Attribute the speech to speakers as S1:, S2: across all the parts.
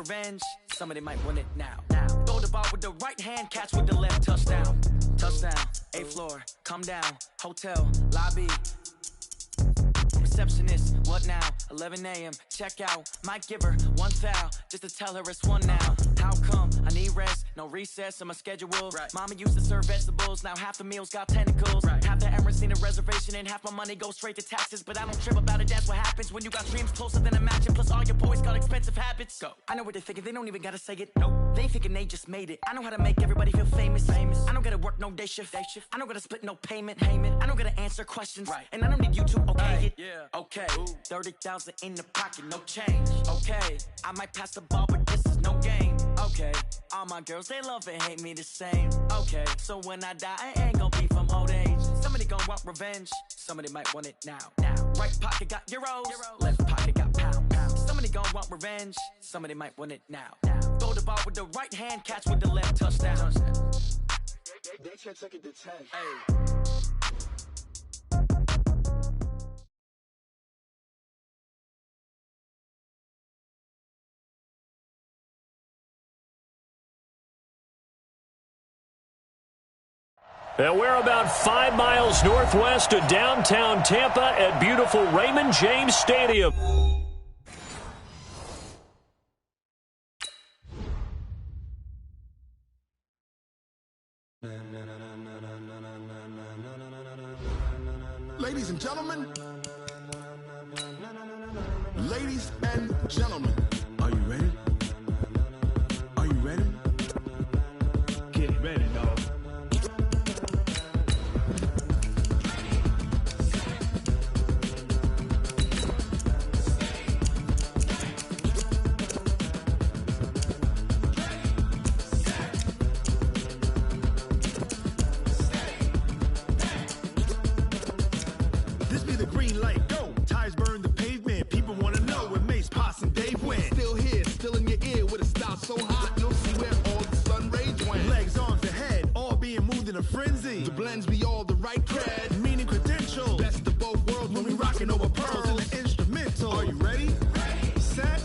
S1: revenge, somebody might want it now. Throw the ball with the right hand, catch with the left, touchdown. Touchdown, 8th floor, come down, hotel, lobby. Receptionist, what now? 11 a.m. check out. Might give her one foul just to tell her it's one now. How come? I need rest, no recess in my schedule. Right. Mama used to serve vegetables, now half the meals got tentacles. Right. Half the Emirates need a reservation and half my money goes straight to taxes. But I don't trip about it, that's what happens when you got dreams closer than a match. Plus all your boys got expensive habits. Go. I know what they're thinking, they don't even gotta say it. Nope. They thinking they just made it. I know how to make everybody feel famous. I don't gotta work no day shift. I don't gotta split no payment. I don't gotta answer questions. Right. And I don't need you to okay it. Yeah. Okay, 30,000 in the pocket, no change. Okay, I might pass the ball, but this is no game. Okay, all my girls, they love and hate me the same. Okay, so when I die, I ain't gonna be from old age. Somebody gon' want revenge, somebody might want it now. Right pocket got euros, left pocket got pounds. Somebody gon' want revenge, somebody might want it now. Throw the ball with the right hand, catch with the left, touchdown.
S2: They can't take it to 10.
S1: Hey.
S3: And we're about 5 miles northwest of downtown Tampa at beautiful Raymond James Stadium.
S2: Ladies and gentlemen, are you ready? Are you ready? Get ready, dog. This be the green light, go. Tires burn the pavement. People want to know where Mace, Poss, and Dave went. Still here, still in your ear with a style so hot. No see where all the sun rays went. Legs, arms, and head, all being moved in a frenzy. The blends be all the right cred, meaning credentials. Best of both worlds when we rockin' over pearls in the instrumental. Are you ready? Set.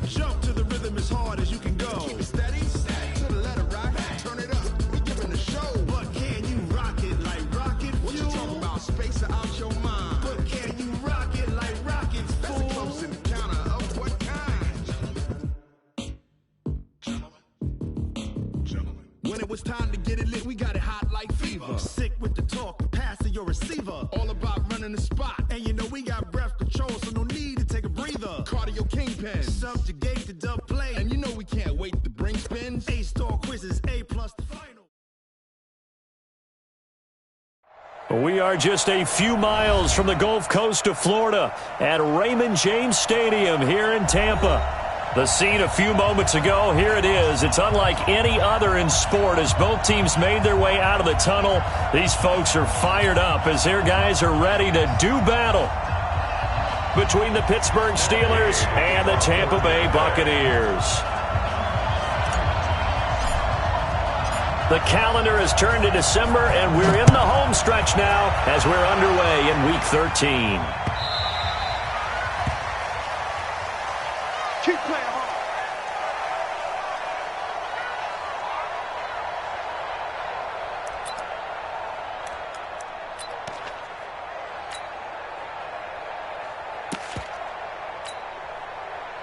S2: Jump to the rhythm as hard as you can go. Keep it steady. To the letter rock. Turn it up. We giving the show. But can you rock it like rocket fuel? What you talking about? Space out your mind. But can you rock it like rockets, fool? That's a close encounter of what kind? Gentlemen. When it was time to get it lit, we got it hot like fever. Sick with the talk, passing your receiver. All about running the spot. And you know we got breath control, so no need to take a breather. Cardio kingpin, subjugate the dub play. And you know we can't wait to bring spins. A-star quizzes, A+ the final.
S3: We are just a few miles from the Gulf Coast of Florida at Raymond James Stadium here in Tampa. The scene a few moments ago, here it is. It's unlike any other in sport as both teams made their way out of the tunnel. These folks are fired up as their guys are ready to do battle between the Pittsburgh Steelers and the Tampa Bay Buccaneers. The calendar has turned to December, and we're in the home stretch now as we're underway in Week 13.
S2: Keep playing hard.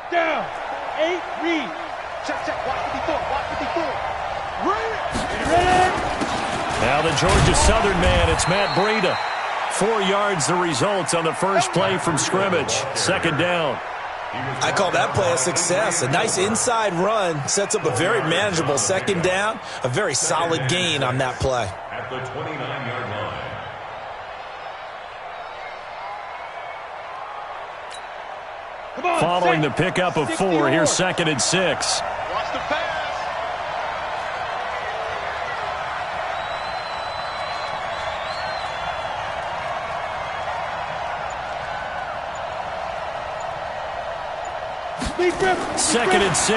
S2: Down. 8 read. Check. Watch 54. Watch 54. Read.
S3: Now the Georgia Southern man, it's Matt Breida. 4 yards the result on the first play from scrimmage. Second down.
S4: I call that play a success. A nice inside run sets up a very manageable second down. A very solid gain on that play.
S5: At the 29-yard line.
S3: Following the pickup of 4, here's 2nd and 6.
S2: Watch the pass.
S3: Second and 6.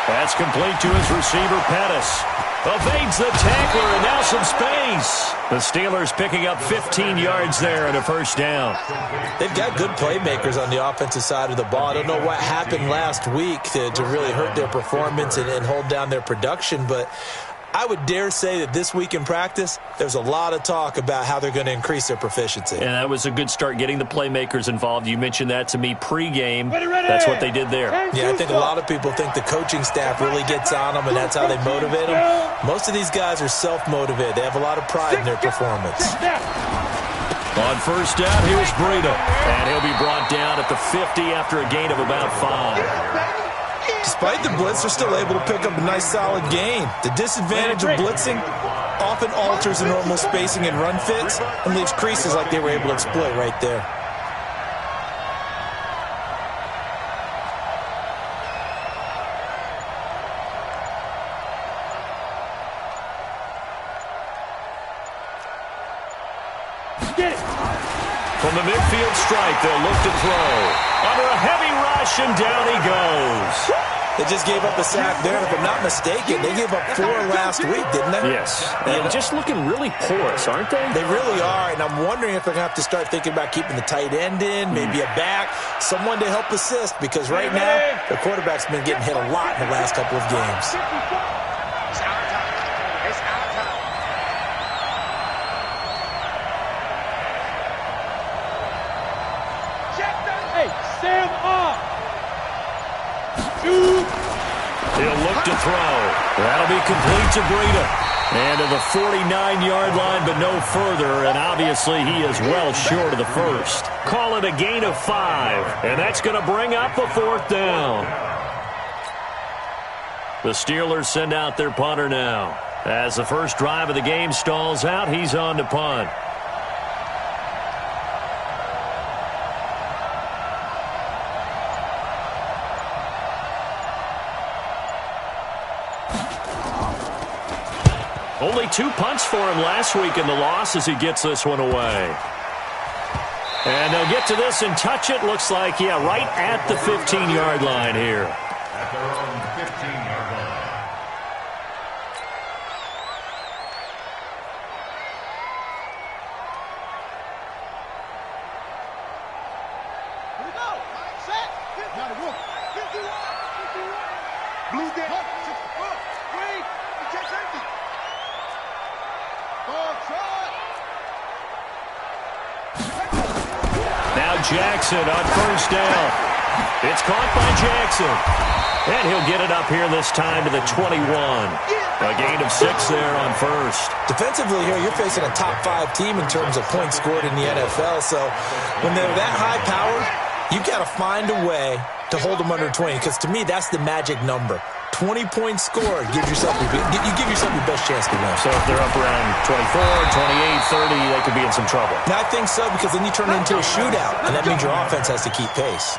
S3: That's complete to his receiver, Pettis. Evades the tackler, and now some space. The Steelers picking up 15 yards there and a first down.
S4: They've got good playmakers on the offensive side of the ball. I don't know what happened last week to really hurt their performance and hold down their production, but I would dare say that this week in practice, there's a lot of talk about how they're going to increase their proficiency.
S3: And that was a good start, getting the playmakers involved. You mentioned that to me pregame. That's what they did there.
S4: Yeah, I think a lot of people think the coaching staff really gets on them, and that's how they motivate them. Most of these guys are self-motivated. They have a lot of pride in their performance.
S3: On first down, here's Breida. And he'll be brought down at the 50 after a gain of about 5.
S4: Despite the blitz, they're still able to pick up a nice, solid gain. The disadvantage of blitzing often alters the normal spacing and run fits and leaves creases like they were able to exploit right there.
S3: From the midfield stripe, they'll look to throw. Under a heavy rush, and down he goes.
S4: They just gave up a sack there, and if I'm not mistaken, they gave up 4 last week, didn't they?
S3: Yes. And just looking really porous, aren't they?
S4: They really are, and I'm wondering if they're going to have to start thinking about keeping the tight end in, maybe a back, someone to help assist, because right now, their quarterback's been getting hit a lot in the last couple of games.
S3: He'll look to throw. That'll be complete to Breida. And to the 49-yard line, but no further. And obviously, he is well short of the first. Call it a gain of 5. And that's going to bring up a 4th down. The Steelers send out their punter now. As the first drive of the game stalls out, he's on to punt. Only 2 punts for him last week in the loss as he gets this one away. And they'll get to this and touch it. Looks like, yeah, right at the 15-yard line here.
S2: At their own 15-yard line.
S5: Here we go. Set. Got it. 51. Blue dead. 3. Just empty.
S3: Now Jackson on first down. It's caught by Jackson. And he'll get it up here this time to the 21. A gain of 6 there on first.
S4: Defensively here, you're facing a top 5 team in terms of points scored in the NFL. So when they're that high powered, you've got to find a way to hold them under 20. Because to me, that's the magic number. 20 points scored, you give yourself your best chance to win.
S3: So if they're up around 24, 28, 30, they could be in some trouble.
S4: Now, I think so, because then you turn it into a shootout, and that means your offense has to keep pace.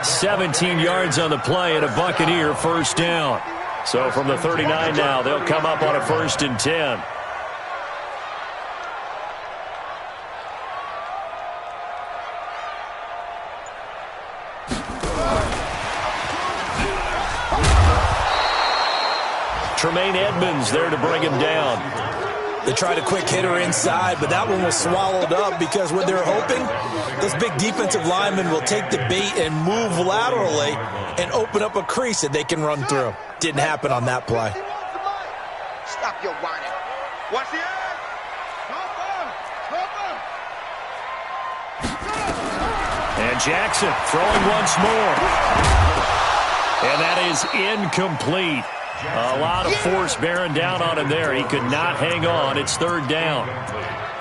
S3: 17 yards on the play and a Buccaneer first down. So from the 39 now, they'll come up on a 1st and 10. Tremaine Edmonds there to bring him down.
S4: They tried a quick hitter inside, but that one was swallowed up because what they're hoping, those big defensive linemen will take the bait and move laterally and open up a crease that they can run through. Didn't happen on that play.
S5: Stop your whining. Watch the end.
S3: And Jackson throwing once more. And that is incomplete. A lot of force bearing down on him there. He could not hang on. It's 3rd down.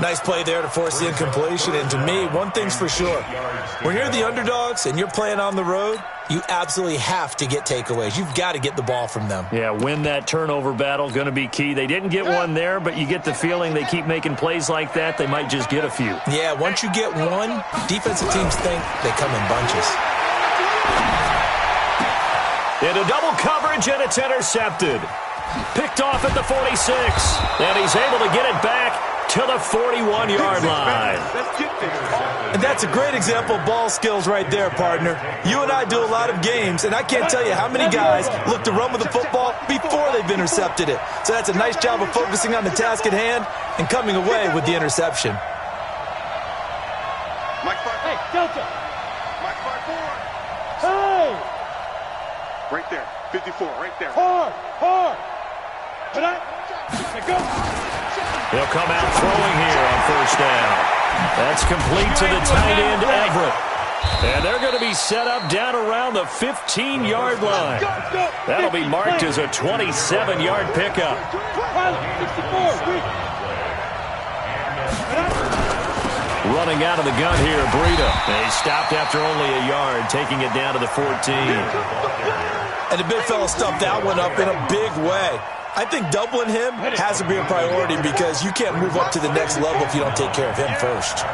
S4: Nice play there to force the incompletion. And to me, one thing's for sure. When you're the underdogs and you're playing on the road, you absolutely have to get takeaways. You've got to get the ball from them.
S3: Yeah, win that turnover battle, going to be key. They didn't get one there, but you get the feeling they keep making plays like that, they might just get a few.
S4: Yeah, once you get one, defensive teams think they come in bunches.
S3: Into double coverage, and it's intercepted. Picked off at the 46. And he's able to get it back to the 41-yard line.
S4: And that's a great example of ball skills right there, partner. You and I do a lot of games, and I can't tell you how many guys look to run with the football before they've intercepted it. So that's a nice job of focusing on the task at hand and coming away with the interception.
S5: Hey, Delta.
S6: Mike 5-4.
S5: Hey.
S6: Right there. 54, right there.
S5: Hard. But go.
S3: He'll come out throwing here on first down. That's complete to the tight end, Everett. And they're going to be set up down around the 15-yard line. That'll be marked as a 27-yard pickup. Running out of the gun here, Breida. They stopped after only a yard, taking it down to the 14.
S4: And the big fella stuffed that one up in a big way. I think doubling him has to be a priority because you can't move up to the next level if you don't take care of him first.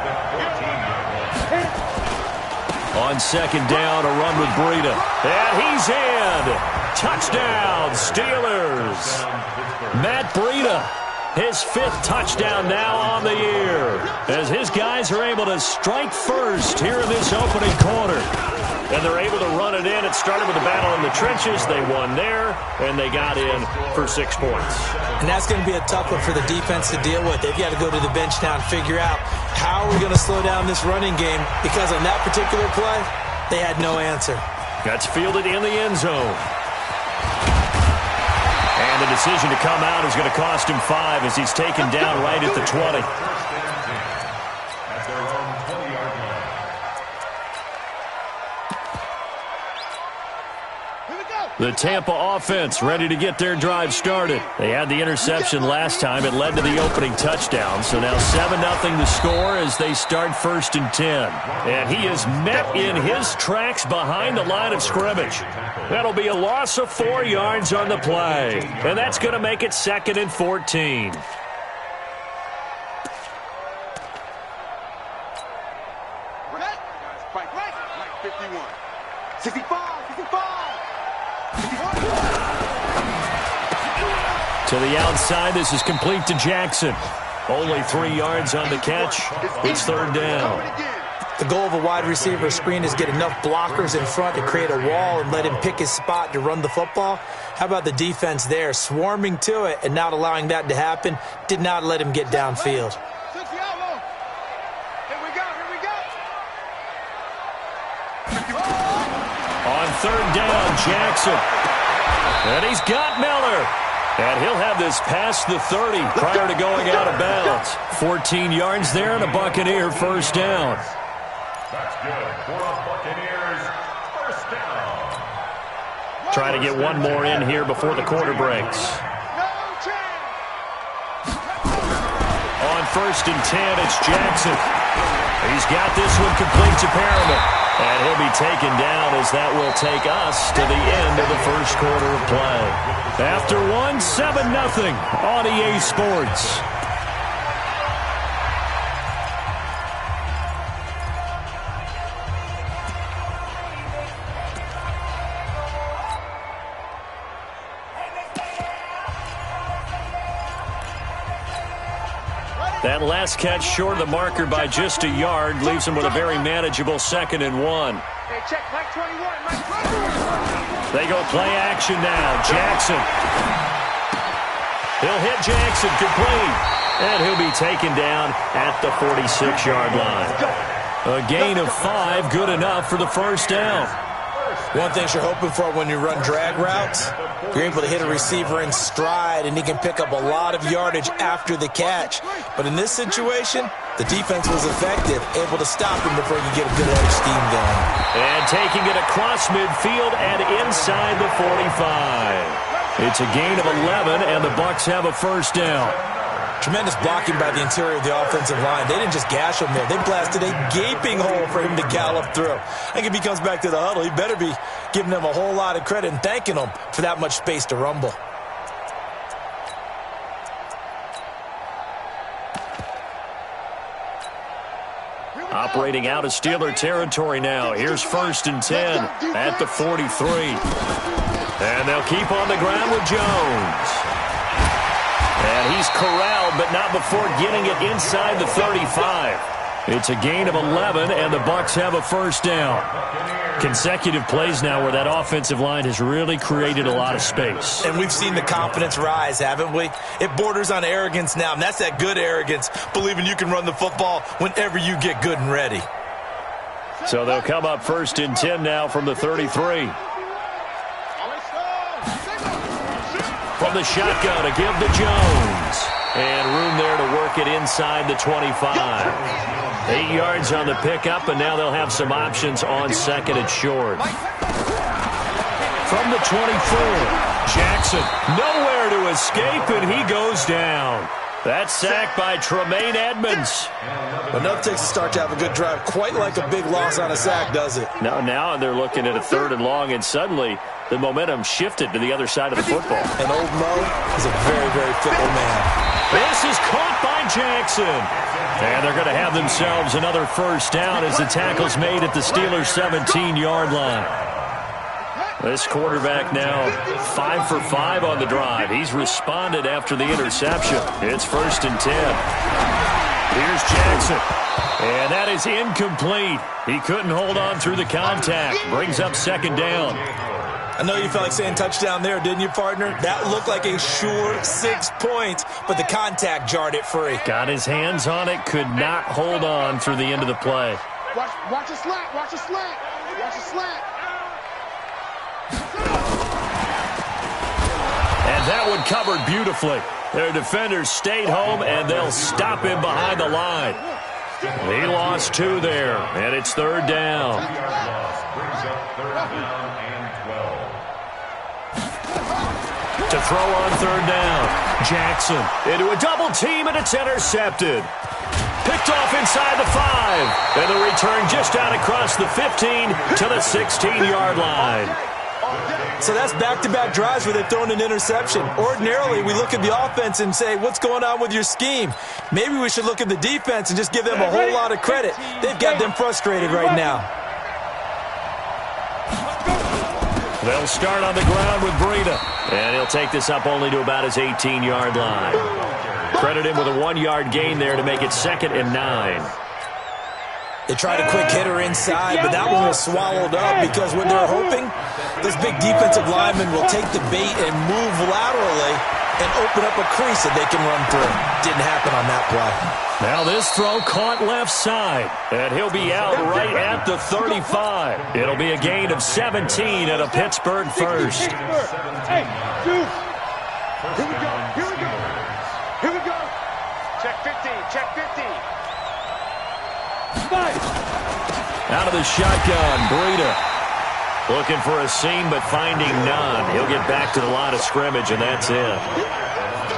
S3: On second down, a run with Breida. And he's in. Touchdown, Steelers. Matt Breida, his 5th touchdown now on the year, as his guys are able to strike first here in this opening quarter. And they're able to run it in. It started with a battle in the trenches. They won there, and they got in for 6 points.
S4: And that's going to be a tough one for the defense to deal with. They've got to go to the bench now and figure out how are we going to slow down this running game, because on that particular play, they had no answer.
S3: That's fielded in the end zone. And the decision to come out is going to cost him 5 as he's taken down right at the 20. The Tampa offense ready to get their drive started. They had the interception last time. It led to the opening touchdown. So now 7-0 the score as they start 1st and 10. And he is met in his tracks behind the line of scrimmage. That'll be a loss of 4 yards on the play. And that's going to make it 2nd and 14.
S6: Mike 51.
S5: 65.
S3: To the outside, this is complete to Jackson. Only 3 yards on the catch. It's 3rd down.
S4: The goal of a wide receiver screen is get enough blockers in front to create a wall and let him pick his spot to run the football. How about the defense there, swarming to it and not allowing that to happen? Did not let him get downfield.
S5: Here we go.
S3: On 3rd down, Jackson. And he's got Miller. And he'll have this past the 30 prior to going out of bounds. 14 yards there and a Buccaneer 1st down.
S7: That's good for the Buccaneers. 1st down.
S3: Try to get one more in here before the quarter breaks. On 1st and 10, it's Jackson. He's got this one complete to Perriman. And he'll be taken down as that will take us to the end of the 1st quarter of play. After 7-0 on EA Sports. That last catch short of the marker by just a yard leaves him with a very manageable 2nd and 1.
S5: Hey, check Mike 21. Mike 21.
S3: They go play action now. Jackson. He'll hit Jackson complete. And he'll be taken down at the 46-yard line. A gain of 5, good enough for the 1st down.
S4: One thing you're hoping for when you run drag routes, you're able to hit a receiver in stride, and he can pick up a lot of yardage after the catch. But in this situation, the defense was effective, able to stop him before you get a good head of steam going.
S3: And taking it across midfield and inside the 45. It's a gain of 11, and the Bucs have a 1st down.
S4: Tremendous blocking by the interior of the offensive line. They didn't just gash him there. They blasted a gaping hole for him to gallop through. I think if he comes back to the huddle, he better be giving them a whole lot of credit and thanking them for that much space to rumble.
S3: Operating out of Steeler territory now. Here's 1st and 10 at the 43. And they'll keep on the ground with Jones. And he's corralled, but not before getting it inside the 35. It's a gain of 11, and the Bucs have a first down. Consecutive plays now where that offensive line has really created a lot of space.
S4: And we've seen the confidence rise, haven't we? It borders on arrogance now, and that's that good arrogance, believing you can run the football whenever you get good and ready.
S3: So they'll come up first and 10 now from the 33. From the shotgun to give to Jones. And room there to work it inside the 25. 8 yards on the pickup, and now they'll have some options on second and short. From the 24, Jackson nowhere to escape, and he goes down. That's sacked by Tremaine Edmonds.
S4: Enough takes a start to have a good drive. Quite like a big loss on a sack, does it?
S3: Now they're looking at a 3rd and long, and suddenly the momentum shifted to the other side of the football.
S4: And old Mo is a very, very fickle man.
S3: This is caught by Jackson. And they're going to have themselves another first down as the tackle's made at the Steelers' 17-yard line. This quarterback now 5 for 5 on the drive. He's responded after the interception. It's 1st and 10. Here's Jackson. And that is incomplete. He couldn't hold on through the contact. Brings up 2nd down.
S4: I know you felt like saying touchdown there, didn't you, partner? That looked like a sure 6 points, but the contact jarred it free.
S3: Got his hands on it, could not hold on through the end of the play.
S5: Watch a slant, watch a slant, watch a slant.
S3: And that one covered beautifully. Their defenders stayed home, and they'll stop him behind the line. He lost 2 there, and it's 3rd down. To throw on 3rd down. Jackson into a double team, and it's intercepted. Picked off inside the 5. And the return just out across the 15 to the 16-yard line.
S4: So that's back-to-back drives where they've thrown an interception. Ordinarily, we look at the offense and say, what's going on with your scheme? Maybe we should look at the defense and just give them a whole lot of credit. They've got them frustrated right now.
S3: They'll start on the ground with Breida. And he'll take this up only to about his 18-yard line. Credit him with a 1-yard gain there to make it 2nd and 9.
S4: They tried a quick hitter inside, but that one was swallowed up because what they're hoping, this big defensive lineman will take the bait and move laterally and open up a crease that they can run through. Didn't happen on that play.
S3: Now this throw caught left side, and he'll be out right at the 35. It'll be a gain of 17 at a Pittsburgh first.
S5: Hey, dude. Here we go, here we go. Here we go. Check 50, check 50.
S3: Out of the shotgun, Breida. Looking for a seam, but finding none. He'll get back to the line of scrimmage, and that's it.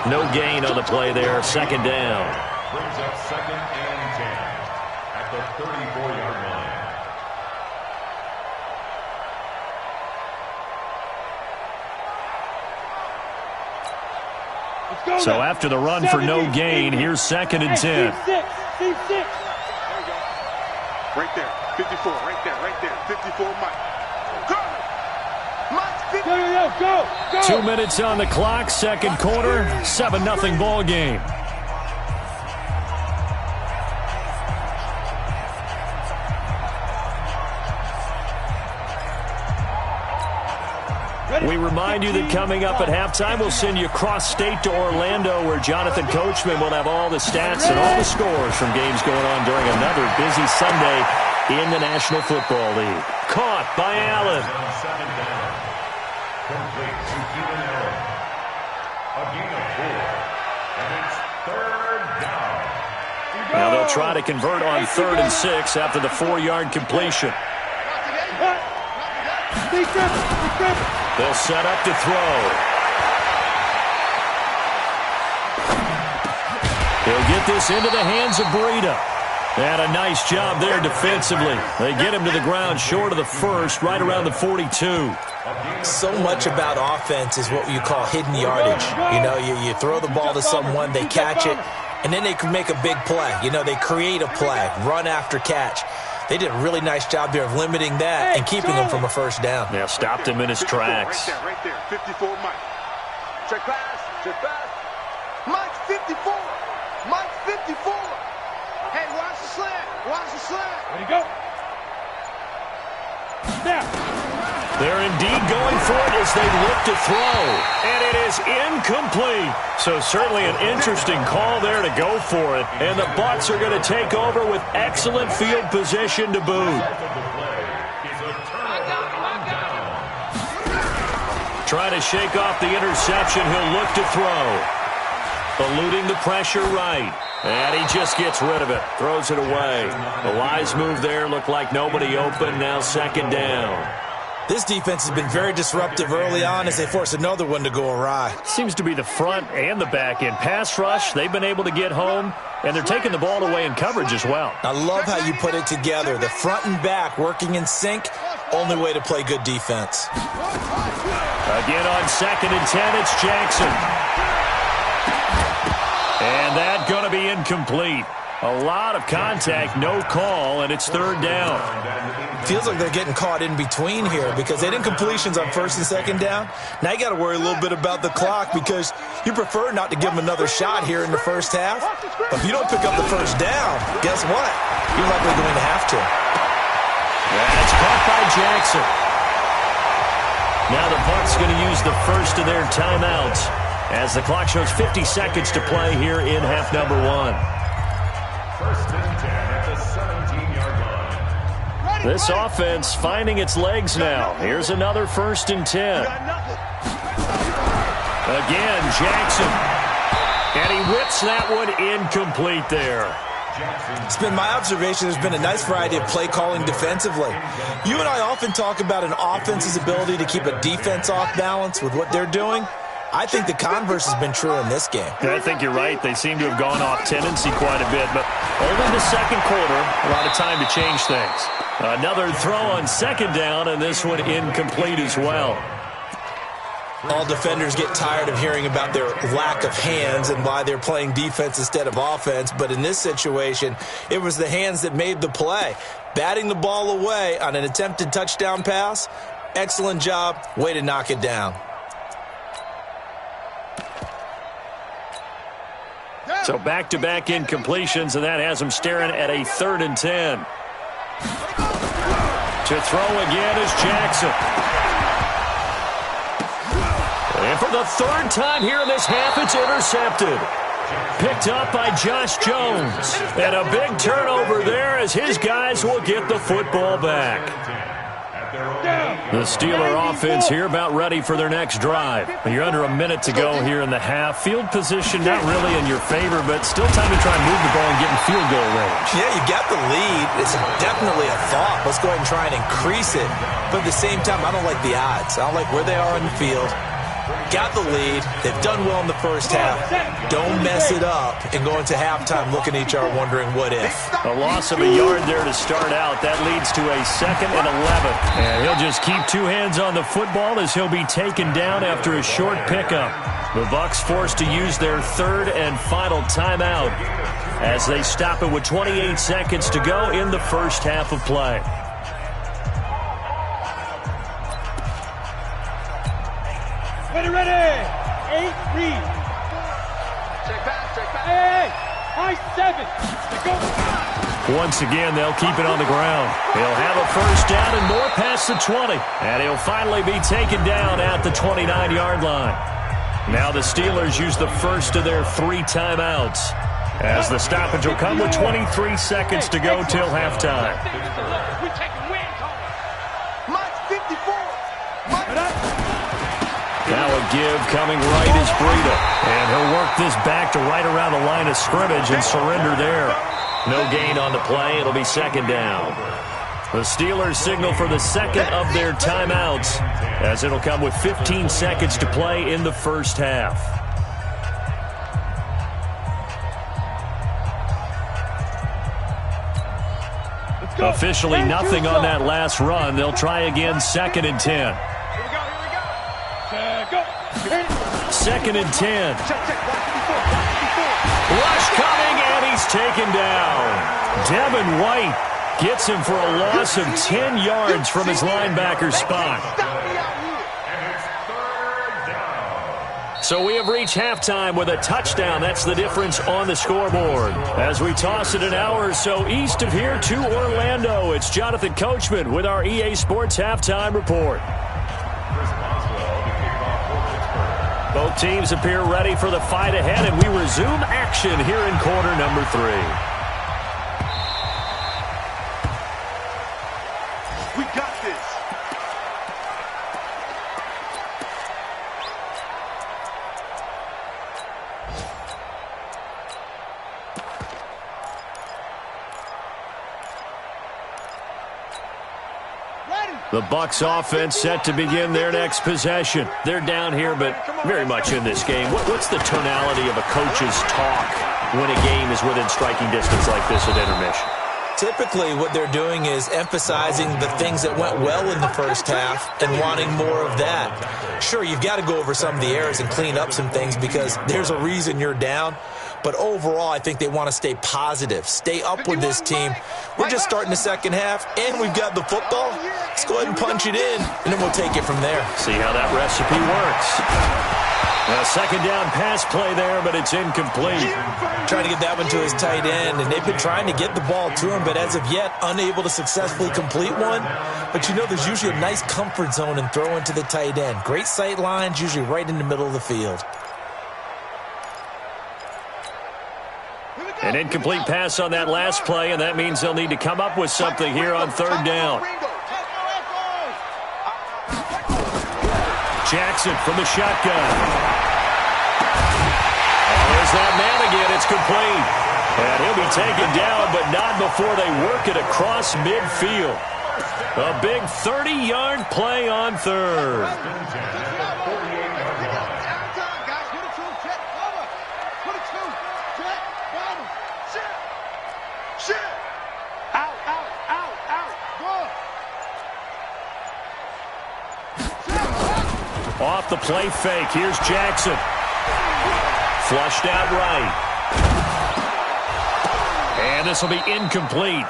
S3: No gain on the play there. 2nd down.
S7: Brings up 2nd and 10 at the 34-yard line.
S3: So after the run for no gain, here's 2nd and 10.
S6: Right there, 54, right there, 54, Mike. Go! Mike,
S5: Go.
S3: 2 minutes on the clock, 2nd quarter, 7-0 ball game. We remind you that coming up at halftime, we'll send you cross-state to Orlando, where Jonathan Coachman will have all the stats and all the scores from games going on during another busy Sunday in the National Football League. Caught by Allen.
S7: Complete to Keenan Allen. A gain of 4. And it's 3rd down.
S3: Now they'll try to convert on 3rd and 6 after the 4-yard completion. They'll set up to throw. He'll get this into the hands of Breida. And a nice job there defensively. They get him to the ground short of the 1st, right around the 42.
S4: So much about offense is what you call hidden yardage. You know, you throw the ball to someone, they catch it, and then they can make a big play. You know, they create a play, run after catch. They did a really nice job there of limiting that and keeping him from a first down.
S3: Yeah, stopped him in his tracks.
S6: Right there, 54, Mike. Check pass, Mike.
S5: 54. Mike 54. Hey, watch the slant. Watch the slant. Ready to go. Now.
S3: They're indeed going for it as they look to throw. And it is incomplete. So certainly an interesting call there to go for it. And the Bucs are going to take over with excellent field position to boot. Trying to shake off the interception. He'll look to throw. Eluding the pressure right. And he just gets rid of it. Throws it away. The wise move there. Looked like nobody open. Now second down.
S4: This defense has been very disruptive early on as they force another one to go awry.
S3: Seems to be the front and the back end. Pass rush, they've been able to get home, and they're taking the ball away in coverage as well.
S4: I love how you put it together. The front and back working in sync. Only way to play good defense.
S3: Again on 2nd and 10, it's Jackson. And that's going to be incomplete. A lot of contact, no call, and it's third down.
S4: Feels like they're getting caught in between here because they didn't completions on 1st and 2nd down. Now you got to worry a little bit about the clock because you prefer not to give them another shot here in the first half. But if you don't pick up the first down, guess what? You're likely going to have to.
S3: That's caught by Jackson. Now the Bucs going to use the first of their timeouts as the clock shows 50 seconds to play here in half number 1.
S7: 1st and 10 at the 17-yard line.
S3: This offense finding its legs now. Here's another 1st and 10. Again, Jackson. And he whips that one incomplete there.
S4: It's been my observation there's been a nice variety of play calling defensively. You and I often talk about an offense's ability to keep a defense off balance with what they're doing. I think the converse has been true in this game.
S3: I think you're right. They seem to have gone off tendency quite a bit, but only the second quarter, a lot of time to change things. Another throw on 2nd down, and this one incomplete as well.
S4: All defenders get tired of hearing about their lack of hands and why they're playing defense instead of offense, but in this situation, it was the hands that made the play. Batting the ball away on an attempted touchdown pass, excellent job, way to knock it down.
S3: So back-to-back incompletions, and that has him staring at a 3rd and 10. To throw again is Jackson. And for the 3rd time here in this half, it's intercepted. Picked up by Josh Jones. And a big turnover there as his guys will get the football back. The Steeler offense here about ready for their next drive. You're under a minute to go here in the half. Field position not really in your favor, but still time to try and move the ball and get in field goal range.
S4: Yeah, you got the lead. It's definitely a thought. Let's go ahead and try and increase it. But at the same time, I don't like the odds. I don't like where they are on the field. Got the lead. They've done well in the first half. Don't mess it up and go into halftime looking at each other wondering what if.
S3: A loss of a yard there to start out. That leads to a 2nd and 11. And he'll just keep two hands on the football as he'll be taken down after a short pickup. The Bucs forced to use their 3rd and final timeout as they stop it with 28 seconds to go in the first half of play.
S5: Ready. 8, read. Check back. Hey. High 7. Go.
S3: Once again, they'll keep it on the ground. He'll have a first down and more past the 20. And he'll finally be taken down at the 29-yard line. Now the Steelers use the first of their 3 timeouts as the stoppage will come with 23 seconds to go till halftime.
S5: We're taking win, Mike 54.
S3: Now a give coming right is Breida. And he'll work this back to right around the line of scrimmage and surrender there. No gain on the play. It'll be 2nd down. The Steelers signal for the 2nd of their timeouts as it'll come with 15 seconds to play in the first half. Officially nothing on that last run. They'll try again 2nd and 10. 2nd and 10. Rush coming, and he's taken down. Devin White gets him for a loss of 10 yards from his linebacker spot. So we have reached halftime with a touchdown. That's the difference on the scoreboard. As we toss it an hour or so east of here to Orlando, it's Jonathan Coachman with our EA Sports Halftime Report. Both teams appear ready for the fight ahead, and we resume action here in quarter number 3.
S6: We got this.
S3: The Bucs offense set to begin their next possession. They're down here, but very much in this game. What's the tonality of a coach's talk when a game is within striking distance like this at intermission?
S4: Typically, what they're doing is emphasizing the things that went well in the first half and wanting more of that. Sure, you've got to go over some of the errors and clean up some things because there's a reason you're down. But overall, I think they want to stay positive, stay up with this team. We're just starting the second half, and we've got the football. Let's go ahead and punch it in, and then we'll take it from there.
S3: See how that recipe works. A second down pass play there, but it's incomplete.
S4: Trying to get that one to his tight end, and they've been trying to get the ball to him, but as of yet, unable to successfully complete one. But you know there's usually a nice comfort zone in throwing to the tight end. Great sight lines, usually right in the middle of the field.
S3: An incomplete pass on that last play, and that means they'll need to come up with something here on third down. Jackson from the shotgun. There's that man again. It's complete. And he'll be taken down, but not before they work it across midfield. A big 30-yard play on third. Off the play fake. Here's Jackson. Flushed out right. And this will be incomplete.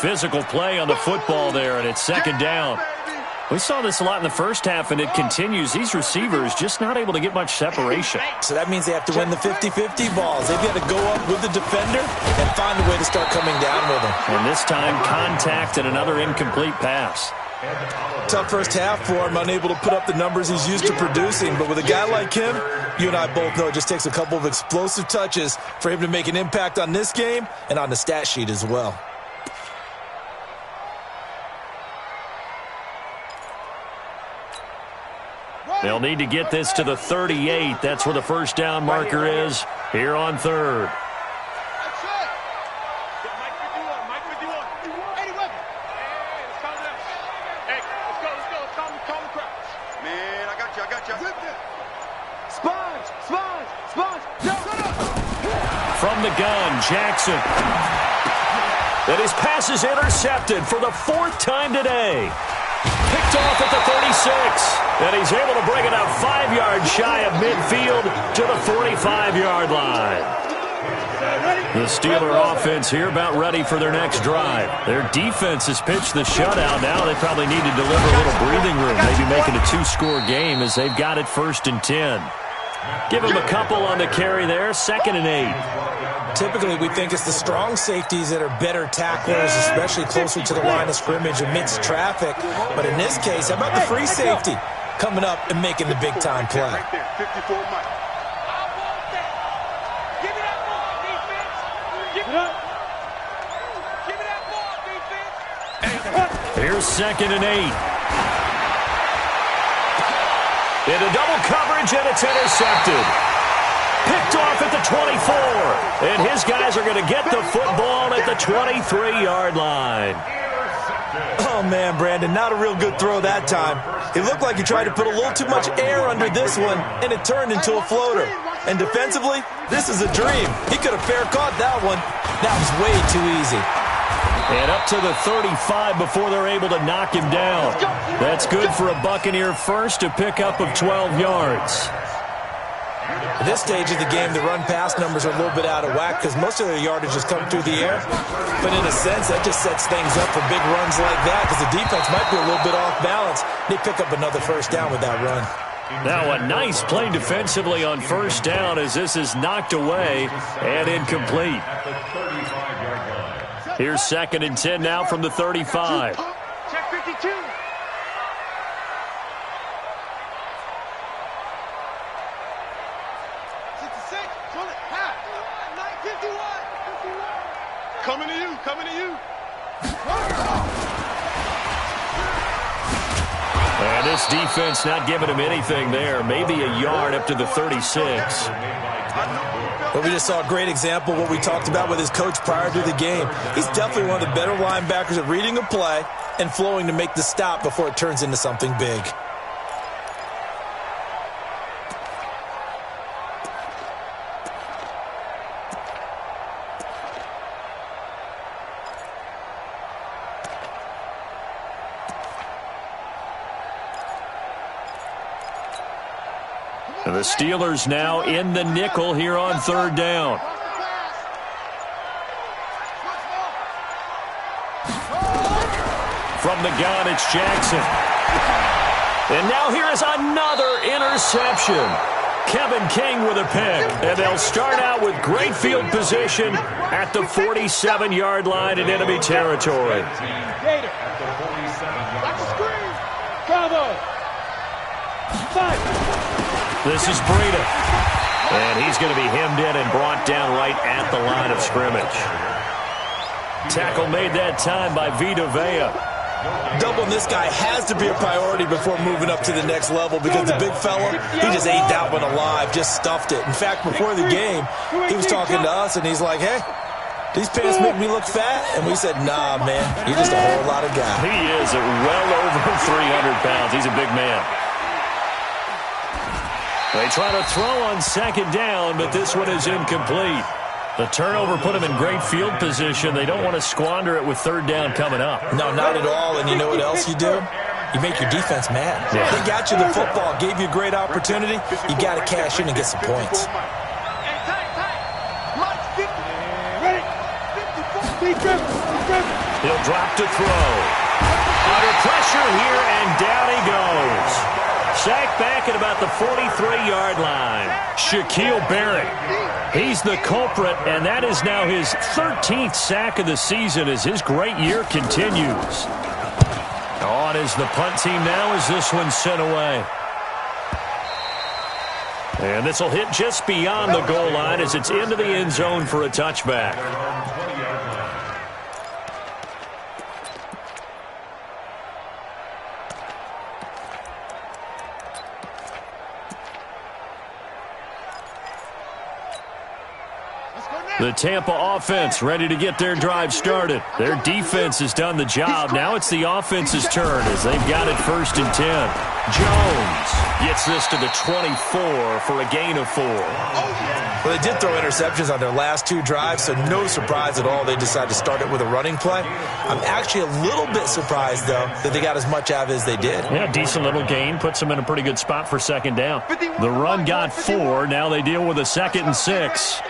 S3: Physical play on the football there, and it's second down. We saw this a lot in the first half, and it continues. These receivers just not able to get much separation.
S4: So that means they have to win the 50-50 balls. They've got to go up with the defender and find a way to start coming down with them.
S3: And this time, contact and another incomplete pass.
S4: Tough first half for him, unable to put up the numbers he's used to producing. But with a guy like him, you and I both know it just takes a couple of explosive touches for him to make an impact on this game and on the stat sheet as well.
S3: They'll need to get this to the 38. That's where the first down marker is here on third. From the gun, Jackson. And his pass is intercepted for the fourth time today. Picked off at the 36. And he's able to bring it out 5 yards shy of midfield to the 45-yard line. The Steeler offense here about ready for their next drive. Their defense has pitched the shutout. Now they probably need to deliver a little breathing room, maybe make it a 2-score game as they've got it 1st and 10. Give him a couple on the carry there, 2nd and 8.
S4: Typically, we think it's the strong safeties that are better tacklers, especially closer to the line of scrimmage amidst traffic. But in this case, how about the free safety coming up and making the big-time play?
S6: Right there, 54 Mike.
S3: Here's 2nd and 8. Into double coverage, and it's intercepted. Picked off at the 24. And his guys are going to get the football at the 23-yard line.
S4: Oh, man, Brandon, not a real good throw that time. It looked like he tried to put a little too much air under this one, and it turned into a floater. And defensively, this is a dream. He could have fair caught that one. That was way too easy.
S3: And up to the 35 before they're able to knock him down. That's good for a Buccaneer first, a pickup of 12 yards.
S4: At this stage of the game, the run-pass numbers are a little bit out of whack because most of their yardage has come through the air. But in a sense, that just sets things up for big runs like that because the defense might be a little bit off balance. They pick up another first down with that run.
S3: Now a nice play defensively on first down as this is knocked away and incomplete. Here's 2nd and 10 now from the 35.
S5: Check 52.
S6: Coming to you, coming to you.
S3: And this defense not giving him anything there. Maybe a yard up to the 36.
S4: But we just saw a great example of what we talked about with his coach prior to the game. He's definitely one of the better linebackers at reading a play and flowing to make the stop before it turns into something big.
S3: And the Steelers now in the nickel here on 3rd down. From the gun, it's Jackson. And now here is another interception. Kevin King with a pick. And they'll start out with great field position at the 47-yard line in enemy territory. This is Breida. And he's going to be hemmed in and brought down right at the line of scrimmage. Tackle made that time by Vita Vea.
S4: Doubling this guy has to be a priority before moving up to the next level because the big fella, he just ate that one alive, just stuffed it. In fact, before the game, he was talking to us, and he's like, hey, these pants make me look fat. And we said, nah, man, you're just a whole lot of guy.
S3: He is well over 300 pounds. He's a big man. They try to throw on 2nd down, but this one is incomplete. The turnover put them in great field position. They don't want to squander it with 3rd down coming up.
S4: No, not at all. And you know what else you do? You make your defense mad.
S3: Yeah.
S4: They got you the football, gave you a great opportunity. You got to cash in and get some points.
S3: He'll drop to throw. Under pressure here, and down he goes. Sacked back at about the 43-yard line. Shaquille Barrett. He's the culprit, and that is now his 13th sack of the season as his great year continues. On is the punt team now as this one's sent away. And this will hit just beyond the goal line as it's into the end zone for a touchback. The Tampa offense ready to get their drive started. Their defense has done the job. Now it's the offense's turn as they've got it 1st and 10. Jones gets this to the 24 for a gain of 4.
S4: Well, they did throw interceptions on their last 2 drives, so no surprise at all they decided to start it with a running play. I'm actually a little bit surprised, though, that they got as much out of it as they did.
S3: Yeah, decent little gain. Puts them in a pretty good spot for 2nd down. The run got 4. Now they deal with a 2nd and 6.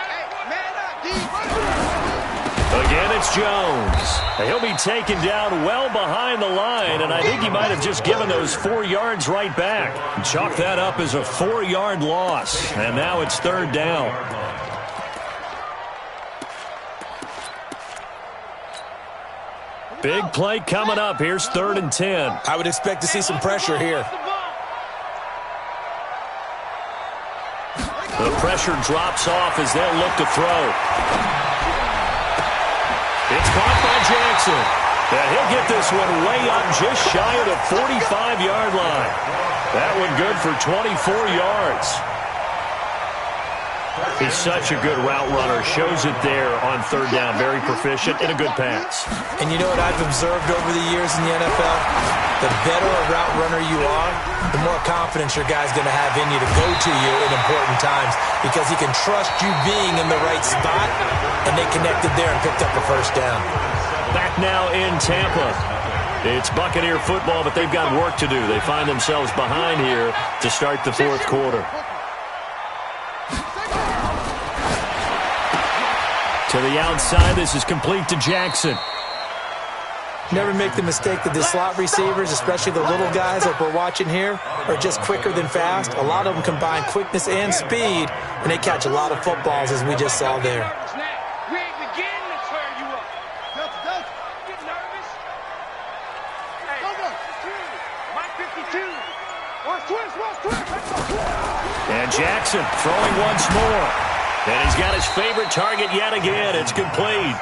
S3: Again, it's Jones. He'll be taken down well behind the line, and I think he might have just given those 4 yards right back. Chalk that up as a 4-yard loss, and now it's 3rd down. Big play coming up. Here's 3rd and 10.
S4: I would expect to see some pressure here.
S3: The pressure drops off as they'll look to throw. It's caught by Jackson. And he'll get this one way up just shy of the 45-yard line. That one good for 24 yards. He's such a good route runner. Shows it there on 3rd down. Very proficient and a good pass.
S4: And you know what I've observed over the years in the NFL? The better a route runner you are, the more confidence your guy's going to have in you to go to you in important times because he can trust you being in the right spot, and they connected there and picked up a 1st down.
S3: Back now in Tampa. It's Buccaneer football, but they've got work to do. They find themselves behind here to start the 4th quarter. To the outside, this is complete to Jackson.
S4: Never make the mistake that the slot receivers, especially the little guys like we're watching here, are just quicker than fast. A lot of them combine quickness and speed, and they catch a lot of footballs, as we just saw there.
S5: We ain't beginning to tear you up. Get nervous. Hey, Mike 52. Watch twist.
S3: And Jackson throwing once more. And he's got his favorite target yet again. It's complete.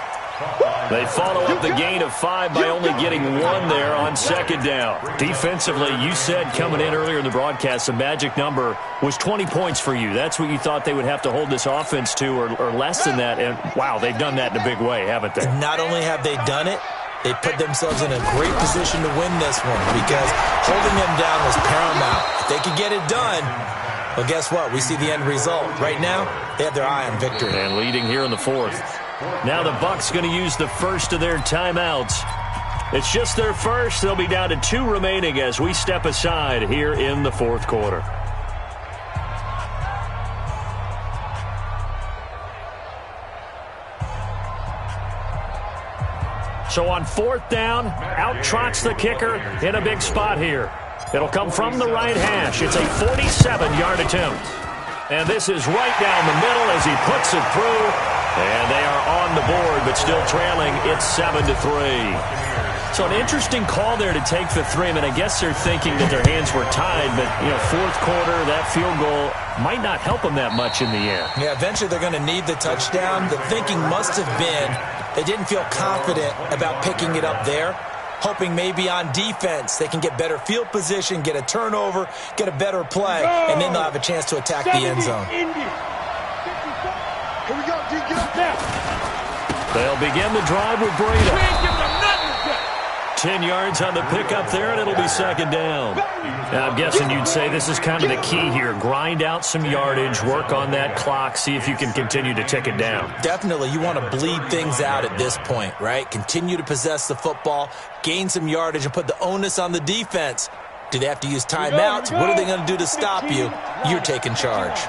S3: They follow up the gain of 5 by only getting 1 there on second down. Defensively, you said coming in earlier in the broadcast, the magic number was 20 points for you. That's what you thought they would have to hold this offense to, or less than that. And, wow, they've done that in a big way, haven't they?
S4: Not only have they done it, they put themselves in a great position to win this one because holding them down was paramount. If they could get it done, well, guess what? We see the end result. Right now, they have their eye on victory.
S3: And leading here in the 4th. Now the Bucs going to use the first of their timeouts. It's just their first. They'll be down to 2 remaining as we step aside here in the 4th quarter. So on 4th down, out trots the kicker in a big spot here. It'll come from the right hash. It's a 47-yard attempt. And this is right down the middle as he puts it through. And they are on the board, but still trailing. It's 7-3. So an interesting call there to take the 3. I mean, I guess they're thinking that their hands were tied, but, 4th quarter, that field goal might not help them that much in the end.
S4: Yeah, eventually they're going to need the touchdown. The thinking must have been they didn't feel confident about picking it up there, hoping maybe on defense they can get better field position, get a turnover, get a better play, and then they'll have a chance to attack the end zone.
S5: Here we go, D. Get up there.
S3: They'll begin the drive with Breda.
S5: We ain't giving them nothing to get.
S3: 10 yards on the pickup there, and it'll be second down. Now, I'm guessing you'd say this is kind of the key here. Grind out some yardage, work on that clock, see if you can continue to tick it down.
S4: Definitely. You want to bleed things out at this point, right? Continue to possess the football, gain some yardage, and put the onus on the defense. Do they have to use timeouts? What are they going to do to stop you? You're taking charge.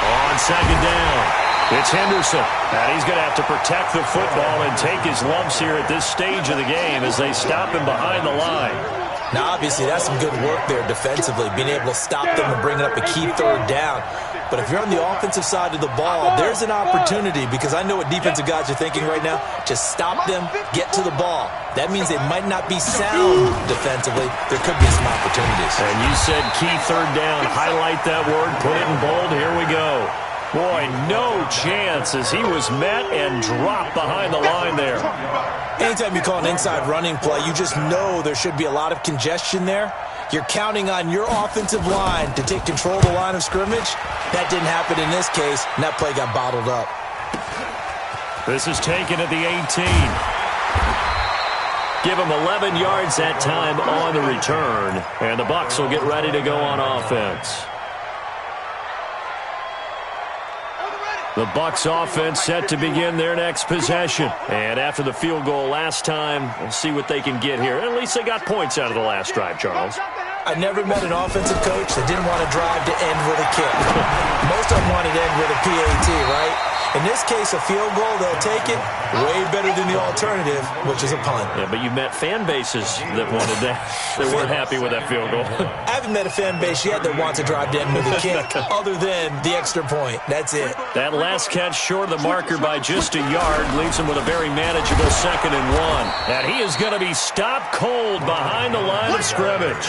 S3: On second down, it's Henderson. And he's going to have to protect the football and take his lumps here at this stage of the game as they stop him behind the line.
S4: Now, obviously, that's some good work there defensively, being able to stop them and bring it up a key 3rd down. But if you're on the offensive side of the ball, there's an opportunity because I know what defensive guys are thinking right now. Just stop them, get to the ball. That means they might not be sound defensively. There could be some opportunities.
S3: And you said key 3rd down. Highlight that word. Put it in bold. Here we go. Boy, no chance as he was met and dropped behind the line there.
S4: Anytime you call an inside running play, you just know there should be a lot of congestion there. You're counting on your offensive line to take control of the line of scrimmage. That didn't happen in this case, and that play got bottled up.
S3: This is taken at the 18. Give him 11 yards that time on the return, and the Bucs will get ready to go on offense. The Bucs offense set to begin their next possession. And after the field goal last time, we'll see what they can get here. At least they got points out of the last drive, Charles.
S4: I never met an offensive coach that didn't want to drive to end with a kick. Most of them wanted to end with a PAT, right? In this case, a field goal, they'll take it. Way better than the alternative, which is a punt.
S3: Yeah, but you met fan bases that wanted that. They weren't happy with that field goal.
S4: I haven't met a fan base yet that wants to drive to end with a kick other than the extra point. That's it.
S3: That last catch short of the marker by just a yard leaves him with a very manageable 2nd and 1. And he is going to be stopped cold behind the line of scrimmage.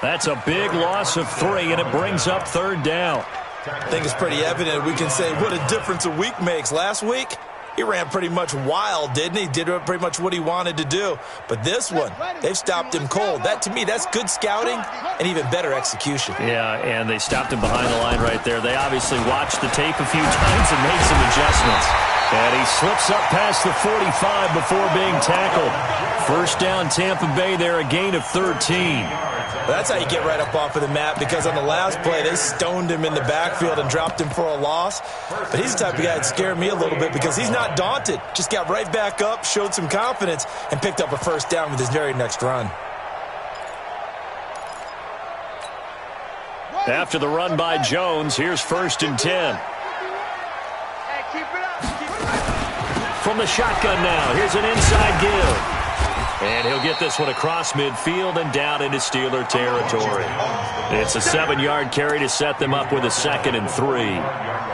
S3: That's a big loss of 3, and it brings up 3rd down.
S4: I think it's pretty evident we can say what a difference a week makes. Last week, he ran pretty much wild, didn't he? Did pretty much what he wanted to do. But this one, they've stopped him cold. That, to me, that's good scouting and even better execution.
S3: Yeah, and they stopped him behind the line right there. They obviously watched the tape a few times and made some adjustments. And he slips up past the 45 before being tackled. First down, Tampa Bay there, a gain of 13.
S4: That's how you get right up off of the map, because on the last play, they stoned him in the backfield and dropped him for a loss. But he's the type of guy that scared me a little bit because he's not daunted. Just got right back up, showed some confidence, and picked up a first down with his very next run.
S3: After the run by Jones, here's 1st and 10.
S5: Hey, keep it up.
S3: from the shotgun now. Here's an inside give. And he'll get this one across midfield and down into Steeler territory. It's a 7-yard carry to set them up with a 2nd and 3.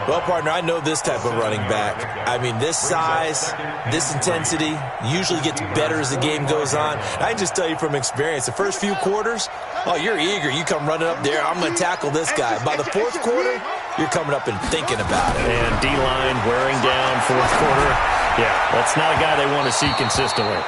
S4: Well, partner, I know this type of running back. I mean, this size, this intensity usually gets better as the game goes on. I can just tell you from experience, the first few quarters, oh, you're eager. You come running up there, I'm going to tackle this guy. By the 4th quarter, you're coming up and thinking about it.
S3: And D-line wearing down 4th quarter. Yeah, that's not a guy they want to see consistently.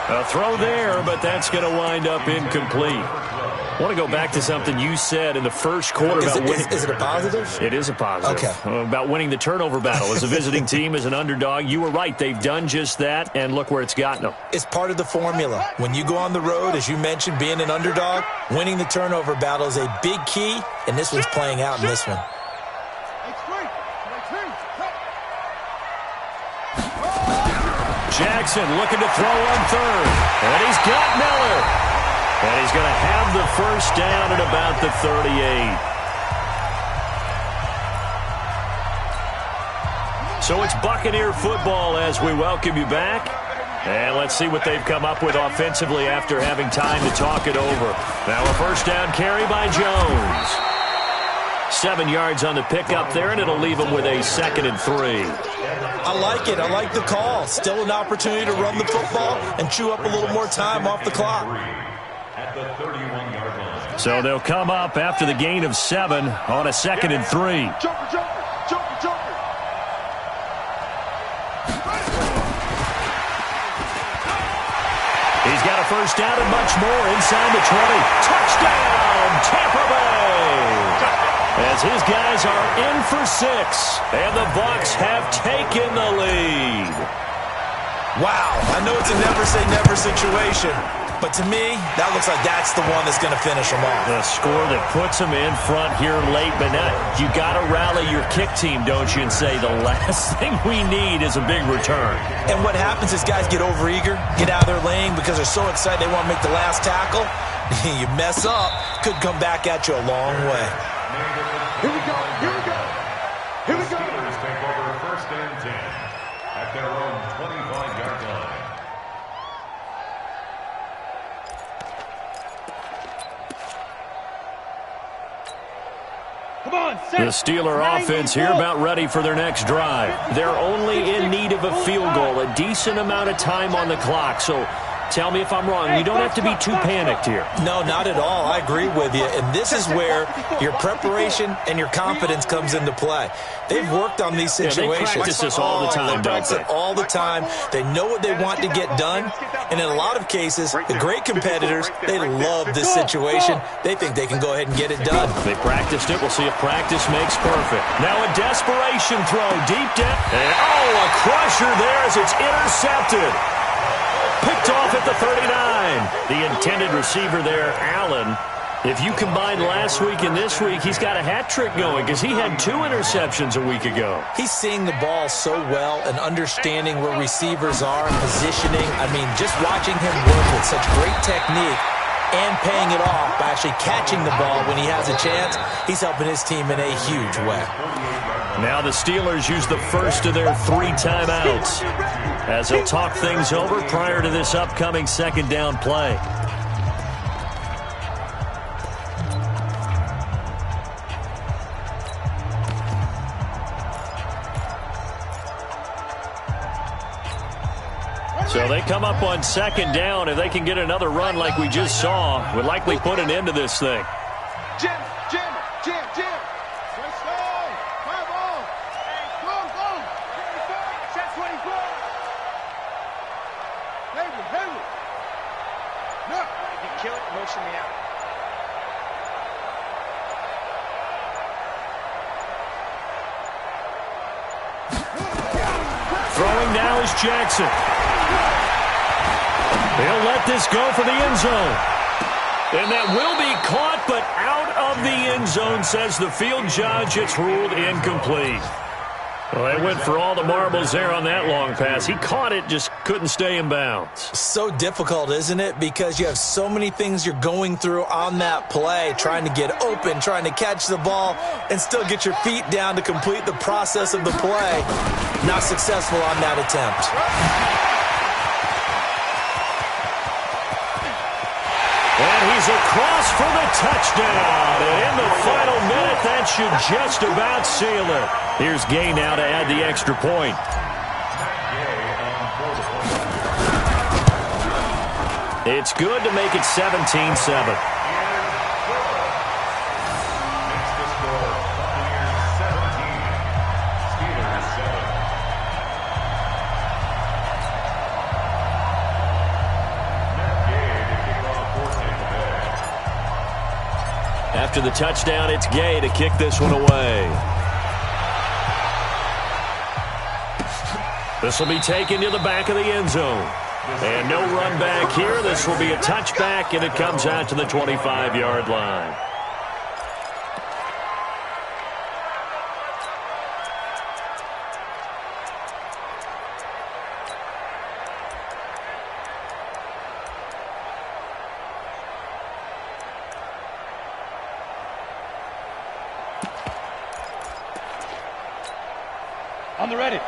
S3: A throw there, but that's going to wind up incomplete. I want to go back to something you said in the first quarter.
S4: Is it a positive?
S3: It is a positive.
S4: Okay.
S3: About winning the turnover battle. As a visiting team, as an underdog, you were right. They've done just that, and look where it's gotten them.
S4: It's part of the formula. When you go on the road, as you mentioned, being an underdog, winning the turnover battle is a big key, and this one's playing out in this one.
S3: Jackson looking to throw on 3rd. And he's got Miller. And he's going to have the first down at about the 38. So it's Buccaneer football as we welcome you back. And let's see what they've come up with offensively after having time to talk it over. Now a first down carry by Jones. 7 yards on the pickup there, and it'll leave him with a 2nd and 3.
S4: I like it. I like the call. Still an opportunity to run the football and chew up a little more time off the clock.
S7: At the 31-yard line.
S3: So they'll come up after the gain of 7 on a 2nd and 3. He's got a first down and much more inside the 20. Touchdown, Tampa Bay! As his guys are in for 6, and the Bucs have taken the lead.
S4: Wow, I know it's a never-say-never situation, but to me, that looks like that's the one that's going to finish them off.
S3: The score that puts them in front here late, but now you got to rally your kick team, don't you, and say the last thing we need is a big return.
S4: And what happens is guys get overeager, get out of their lane because they're so excited they want to make the last tackle. You mess up, could come back at you a long way.
S5: Here we go.
S7: Here we go. Steelers take over 1st and 10 at their own 25-yard line.
S5: Come on,
S3: The Steeler offense here about ready for their next drive. They're only in need of a field goal, a decent amount of time on the clock. So tell me if I'm wrong. You don't have to be too panicked here.
S4: No, not at all. I agree with you. And this is where your preparation and your confidence comes into play. They've worked on these situations.
S3: They practice this all the time,
S4: They practice it all the time. They know what they want to get done. And in a lot of cases, the great competitors, they love this situation. They think they can go ahead and get it done.
S3: They practiced it. We'll see if practice makes perfect. Now a desperation throw deep down. And a crusher there as it's intercepted. Picked off at the 39. The intended receiver there, Allen. If you combine last week and this week, he's got a hat trick going because he had 2 interceptions a week ago.
S4: He's seeing the ball so well and understanding where receivers are and positioning. I mean, just watching him work with such great technique and paying it off by actually catching the ball when he has a chance, he's helping his team in a huge way.
S3: Now the Steelers use the first of their 3 timeouts as they'll talk things over prior to this upcoming 2nd down play. So they come up on 2nd down. If they can get another run like we just saw, would likely put an end to this thing.
S5: Jim. Let's go. Come on. Go. Set 24. Hayward. No. You kill it, motion me out.
S3: Throwing now is Jackson. They'll let this go for the end zone. And that will be caught, but out of the end zone, says the field judge. It's ruled incomplete. Well, they went for all the marbles there on that long pass. He caught it, just couldn't stay in bounds.
S4: So difficult, isn't it? Because you have so many things you're going through on that play, trying to get open, trying to catch the ball, and still get your feet down to complete the process of the play. Not successful on that attempt.
S3: And he's across for the touchdown. And in the final minute, that should just about seal it. Here's Gay now to add the extra point. It's good to make it 17-7. After the touchdown, it's Gay to kick this one away. This will be taken to the back of the end zone. And no run back here. This will be a touchback, and it comes out to the 25-yard line.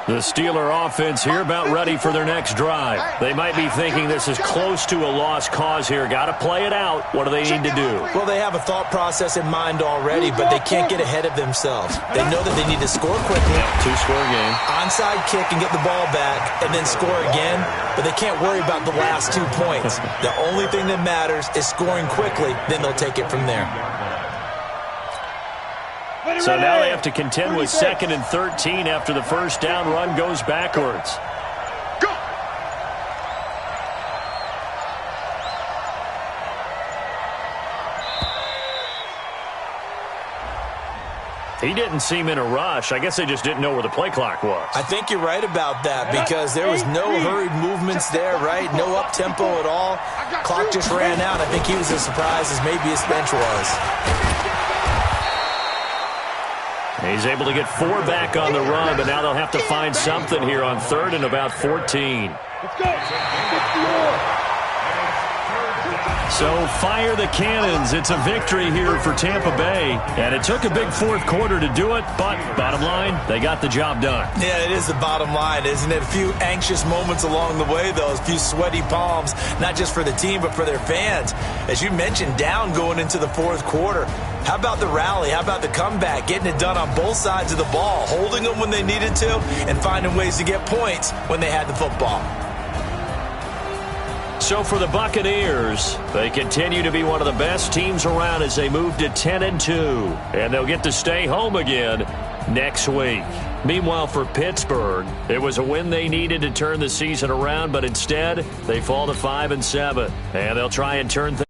S3: The Steeler offense here about ready for their next drive. They might be thinking this is close to a lost cause here. Got to play it out. What do they need to do?
S4: Well, they have a thought process in mind already, but they can't get ahead of themselves. They know that they need to score quickly.
S3: Two-score game.
S4: Onside kick and get the ball back and then score again, but they can't worry about the last 2 points. The only thing that matters is scoring quickly, then they'll take it from there.
S3: So now they have to contend with 2nd and 13 after the first down run goes backwards.
S6: Go!
S3: He didn't seem in a rush. I guess they just didn't know where the play clock was.
S4: I think you're right about that because there was no hurried movements there, right? No up-tempo at all. Clock just ran out. I think he was as surprised as maybe his bench was.
S3: He's able to get 4 back on the run, but now they'll have to find something here on 3rd and about 14.
S5: Let's go.
S3: So fire the cannons. It's a victory here for Tampa Bay. And it took a big 4th quarter to do it, but bottom line, they got the job done.
S4: Yeah, it is the bottom line, isn't it? A few anxious moments along the way, though. A few sweaty palms, not just for the team, but for their fans. As you mentioned, down going into the 4th quarter. How about the rally? How about the comeback? Getting it done on both sides of the ball, holding them when they needed to, and finding ways to get points when they had the football.
S3: So for the Buccaneers, they continue to be one of the best teams around as they move to 10-2. And they'll get to stay home again next week. Meanwhile, for Pittsburgh, it was a win they needed to turn the season around, but instead, they fall to 5-7. And they'll try and turn things